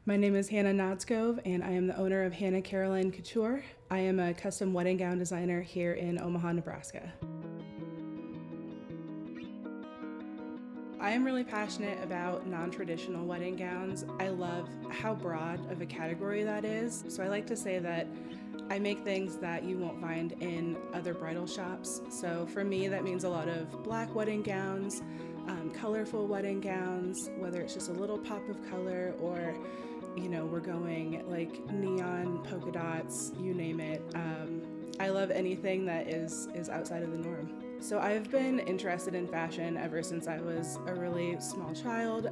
My name is Hannah Nodskov, and I am the owner of Hannah Caroline Couture. I am a custom wedding gown designer here in Omaha, Nebraska. I am really passionate about non-traditional wedding gowns. I love how broad of a category that is. So I like to say that I make things that you won't find in other bridal shops. So for me, that means a lot of black wedding gowns, colorful wedding gowns, whether it's just a little pop of color or we're going like neon, polka dots, you name it. I love anything that is outside of the norm. So I've been interested in fashion ever since I was a really small child.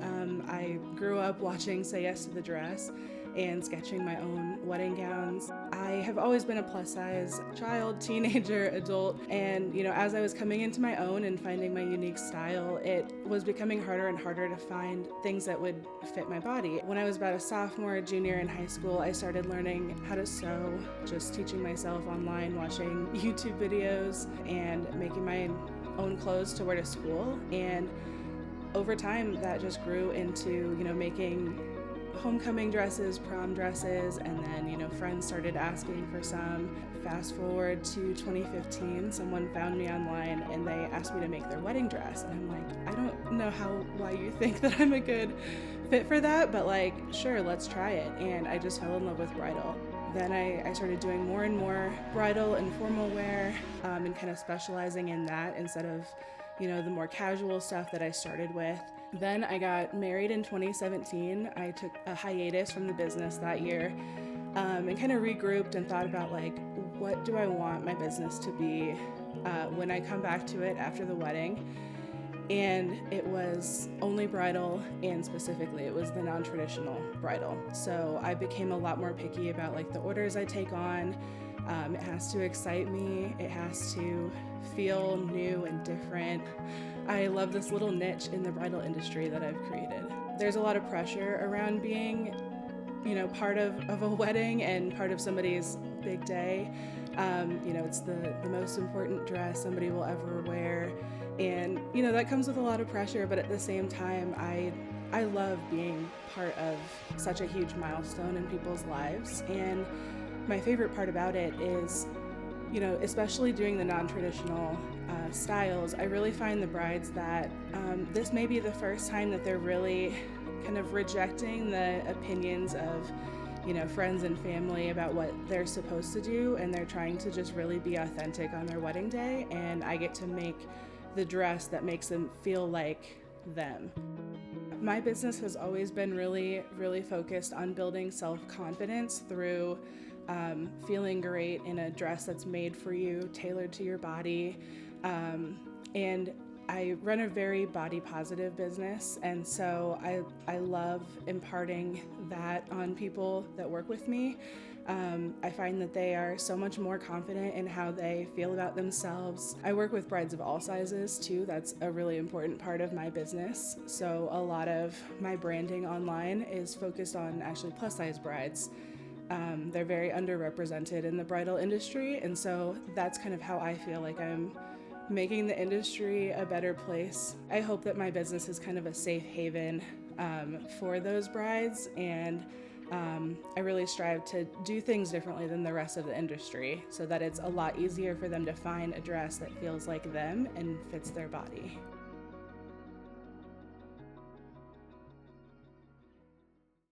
I grew up watching Say Yes to the Dress and sketching my own wedding gowns. I have always been a plus size child, teenager, adult, and as I was coming into my own and finding my unique style, it was becoming harder and harder to find things that would fit my body. When I was about a sophomore, junior in high school, I started learning how to sew, just teaching myself online, watching YouTube videos, and making my own clothes to wear to school. And over time, that just grew into, making homecoming dresses, prom dresses, and then friends started asking for some. Fast forward to 2015, someone found me online and they asked me to make their wedding dress, and I'm like, I don't know why you think that I'm a good fit for that, but sure, let's try it. And I just fell in love with bridal. Then I started doing more and more bridal and formal wear, and kind of specializing in that instead of the more casual stuff that I started with. Then I got married in 2017. I took a hiatus from the business that year, and kind of regrouped and thought about what do I want my business to be when I come back to it after the wedding. And it was only bridal, and specifically it was the non-traditional bridal. So I became a lot more picky about the orders I take on. It has to excite me. It has to feel new and different. I love this little niche in the bridal industry that I've created. There's a lot of pressure around being, part of a wedding and part of somebody's big day. It's the most important dress somebody will ever wear. And, that comes with a lot of pressure, but at the same time, I love being part of such a huge milestone in people's lives. And my favorite part about it is, especially doing the non-traditional styles, I really find the brides that this may be the first time that they're really kind of rejecting the opinions of friends and family about what they're supposed to do, and they're trying to just really be authentic on their wedding day, and I get to make the dress that makes them feel like them. My business has always been really, really focused on building self-confidence through feeling great in a dress that's made for you, tailored to your body. And I run a very body positive business, and so I love imparting that on people that work with me. I find that they are so much more confident in how they feel about themselves. I work with brides of all sizes too. That's a really important part of my business. So a lot of my branding online is focused on actually plus size brides. They're very underrepresented in the bridal industry, and so that's kind of how I feel like I'm making the industry a better place. I hope that my business is kind of a safe haven for those brides, and I really strive to do things differently than the rest of the industry so that it's a lot easier for them to find a dress that feels like them and fits their body.